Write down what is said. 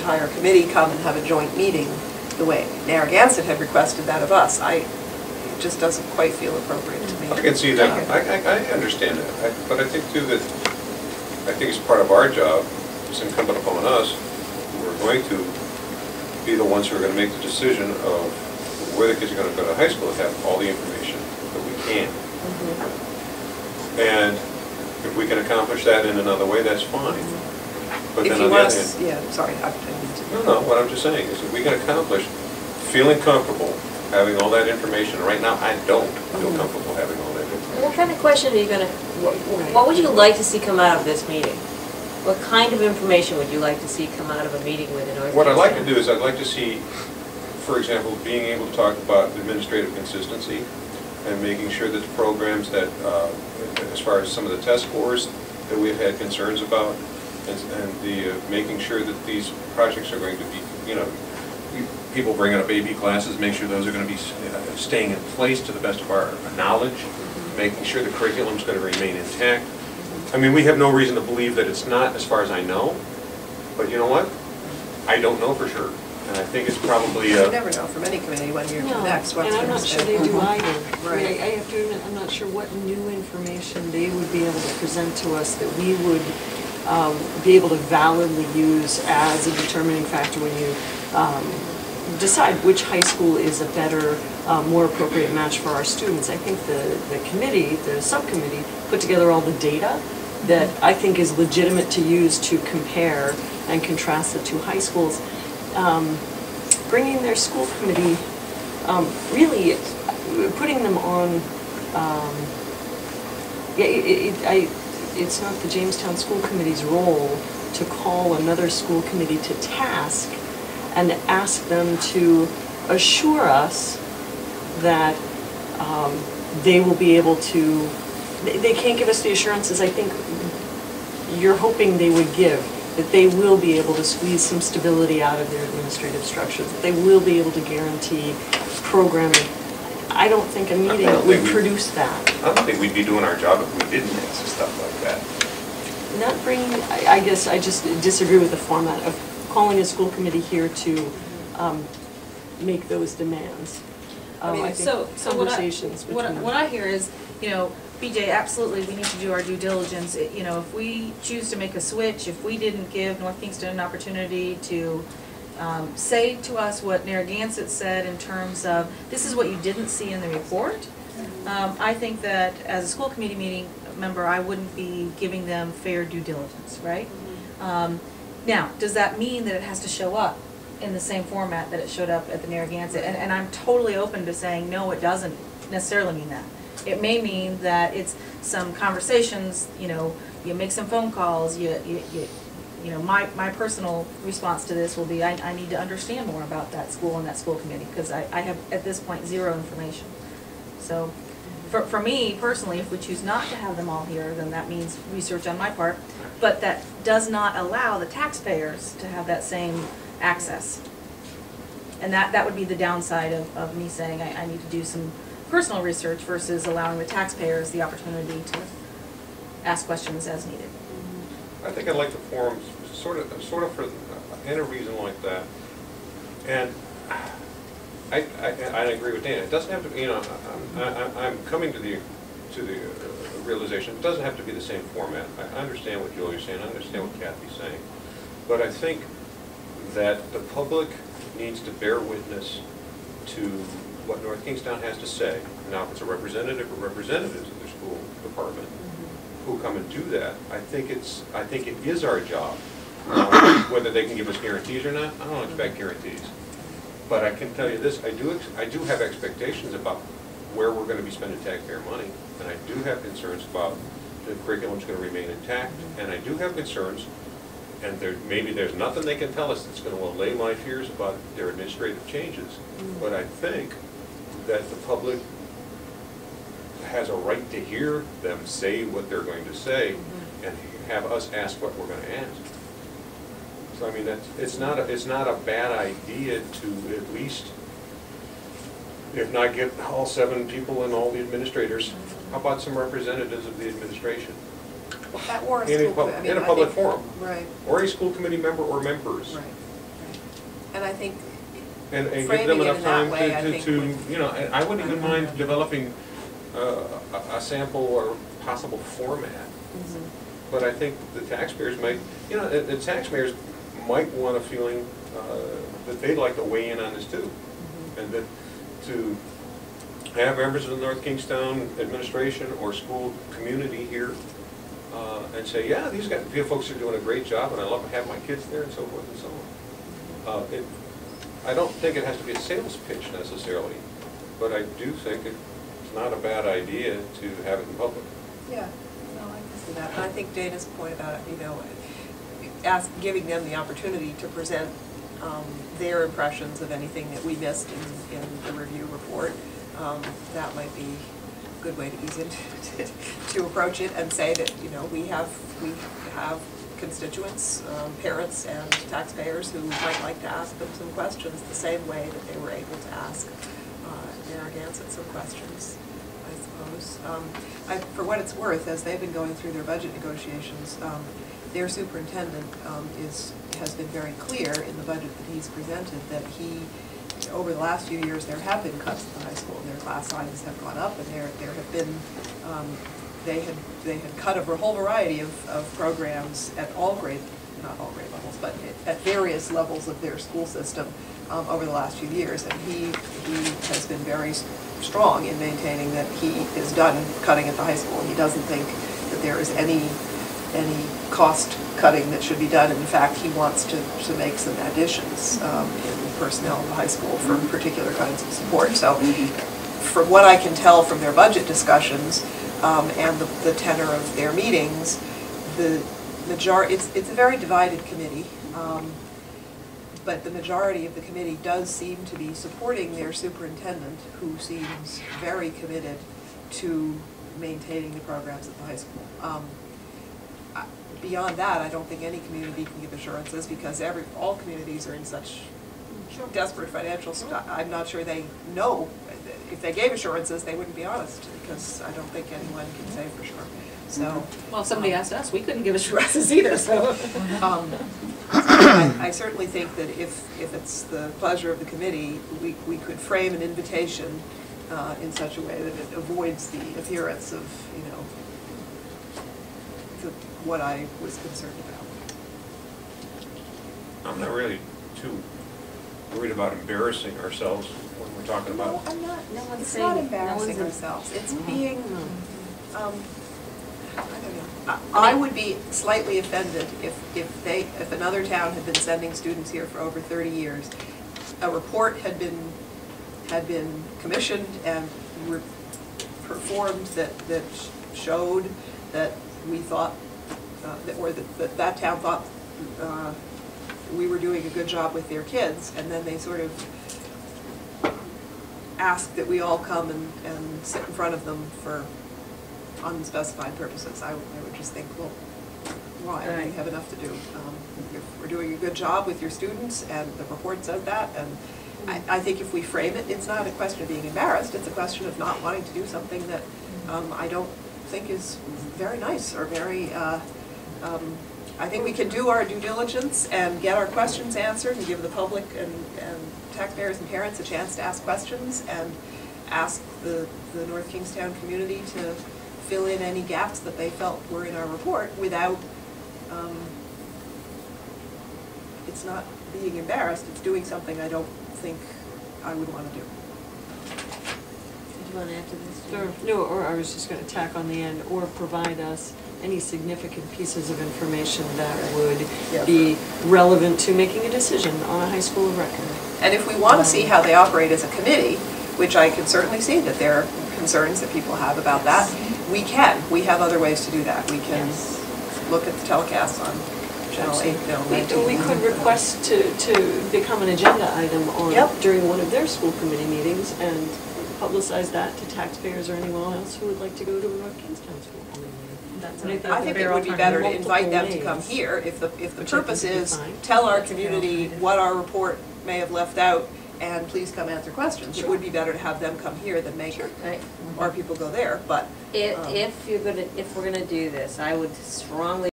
entire committee come and have a joint meeting the way Narragansett had requested that of us. It just doesn't quite feel appropriate to me. I can see that. I understand that. But I think too that it's part of our job. It's incumbent upon us. We're going to be the ones who are going to make the decision of where the kids are going to go to high school to have all the information that we can. And if we can accomplish that in another way, that's fine. But then on the other hand, yeah, sorry, I didn't mean to. No, what I'm just saying is if we can accomplish feeling comfortable having all that information. Right now, I don't feel comfortable having all that information. What kind of question are you going to, what would you like to see come out of this meeting? What kind of information would you like to see come out of a meeting with North? What I'd like to do is I'd like to see, for example, being able to talk about administrative consistency and making sure that the programs that, as far as some of the test scores that we've had concerns about, and the making sure that these projects are going to be, you know, people bringing up AB classes, make sure those are going to be staying in place to the best of our knowledge, making sure the curriculum is going to remain intact. I mean, we have no reason to believe that it's not, as far as I know, but you know what? I don't know for sure. And I think it's probably... you never know from any committee when you're next. And I'm not sure they do either. Right. I have to admit, I'm not sure what new information they would be able to present to us that we would be able to validly use as a determining factor when you decide which high school is a better, more appropriate match for our students. I think the committee, the subcommittee, put together all the data that I think is legitimate to use to compare and contrast the two high schools. Bringing their school committee, really putting them on, it's not the Jamestown School Committee's role to call another school committee to task and ask them to assure us that they will be able to, they can't give us the assurances I think you're hoping they would give, that they will be able to squeeze some stability out of their administrative structure, that they will be able to guarantee programming. I don't think a meeting would produce that. I don't think we'd be doing our job if we didn't ask stuff like that. Not bringing, I guess I just disagree with the format of calling a school committee here to make those demands. I mean, so conversations what I hear is, you know, BJ, absolutely, we need to do our due diligence. You know, if we choose to make a switch, if we didn't give North Kingston an opportunity to say to us what Narragansett said in terms of, this is what you didn't see in the report, I think that as a school committee meeting member, I wouldn't be giving them fair due diligence, right? Now, does that mean that it has to show up in the same format that it showed up at the Narragansett? And I'm totally open to saying, no, it doesn't necessarily mean that. It may mean that it's some conversations, you know, you make some phone calls, you know, my personal response to this will be, I need to understand more about that school and that school committee, because I have, at this point, zero information. So, for me, personally, if we choose not to have them all here, then that means research on my part, but that does not allow the taxpayers to have that same access. And that would be the downside of me saying I need to do some personal research versus allowing the taxpayers the opportunity to ask questions as needed. I think I'd like the forum sort of for any reason like that. And I agree with Dan. It doesn't have to be, you know, I'm coming to the realization it doesn't have to be the same format. I understand what Julie's saying. I understand what Kathy's saying. But I think that the public needs to bear witness to what North Kingstown has to say. Now, if it's a representative or representatives of the school department who come and do that, I think it is our job. Whether they can give us guarantees or not, I don't expect guarantees. But I can tell you this: I do have expectations about where we're going to be spending taxpayer money, and I do have concerns about the curriculum's going to remain intact, and I do have concerns. And maybe there's nothing they can tell us that's going to allay my fears about their administrative changes. But I think that the public has a right to hear them say what they're going to say and have us ask what we're going to ask. So I mean, it's not a bad idea to at least, if not get all 7 people and all the administrators, how about some representatives of the administration? Or a In a public forum. Right. Or a school committee member or members. Right. And I think and give framing them it enough in that time way, I think to would- you know, I wouldn't even mind developing a sample or possible format. Mhm. But I think the taxpayers might, you know, the taxpayers might want a feeling that they'd like to weigh in on this too. And that to have members of the North Kingstown administration or school community here and say, yeah, these folks are doing a great job and I love to have my kids there and so forth and so on. I don't think it has to be a sales pitch necessarily, but I do think it's not a bad idea to have it in public. Yeah, no, I can see that. And I think Dana's point about, you know, giving them the opportunity to present their impressions of anything that we missed in the review report, that might be a good way to ease into to approach it and say that, you know, we have constituents, parents and taxpayers who might like to ask them some questions the same way that they were able to ask Narragansett some questions, I suppose. For what it's worth, as they've been going through their budget negotiations, their superintendent has been very clear in the budget that he's presented that over the last few years, there have been cuts at the high school. Their class sizes have gone up, and there have been, they had cut a whole variety of programs at not all grade levels, but at various levels of their school system over the last few years. And he has been very strong in maintaining that he is done cutting at the high school. He doesn't think that there is any cost cutting that should be done. In fact, he wants to make some additions in personnel in the high school for particular kinds of support. So from what I can tell from their budget discussions and the tenor of their meetings, it's a very divided committee, but the majority of the committee does seem to be supporting their superintendent, who seems very committed to maintaining the programs at the high school. Beyond that, I don't think any community can give assurances because all communities are in such desperate financial I'm not sure they know. If they gave assurances, they wouldn't be honest, because I don't think anyone can say for sure. So, well, if somebody asked us, we couldn't give assurances either. So, I certainly think that if it's the pleasure of the committee, we could frame an invitation in such a way that it avoids the appearance of, you know, what I was concerned about. I'm not really too worried about embarrassing ourselves when we're talking about. No, I'm not. No one's It's saying, not embarrassing no one's ourselves. It's being. I don't know. I would be slightly offended if another town had been sending students here for over 30 years. A report had been commissioned and performed that showed that we thought that town thought we were doing a good job with their kids, and then they sort of asked that we all come and sit in front of them for unspecified purposes. I would just think, well, why? Right. We have enough to do. If we're doing a good job with your students, and the report says that, and I think if we frame it, it's not a question of being embarrassed, it's a question of not wanting to do something that I don't think is very nice or very, I think we can do our due diligence and get our questions answered and give the public and taxpayers and parents a chance to ask questions and ask the North Kingstown community to fill in any gaps that they felt were in our report without, it's not being embarrassed, it's doing something I don't think I would want to do. Did you want to add to this? Or I was just going to tack on the end, or provide us any significant pieces of information that would be relevant to making a decision on a high school of record. And if we want to see how they operate as a committee, which I can certainly see that there are concerns that people have about that, we can. We have other ways to do that. We can look at the telecasts on Channel 8. We could request to become an agenda item on during one of their school committee meetings and publicize that to taxpayers or anyone else who would like to go to a North Kingstown school committee meeting. I think it would be better to invite them to come here if the purpose is tell our community what our report may have left out and please come answer questions. It would be better to have them come here than make our people go there. But If we're gonna do this, I would strongly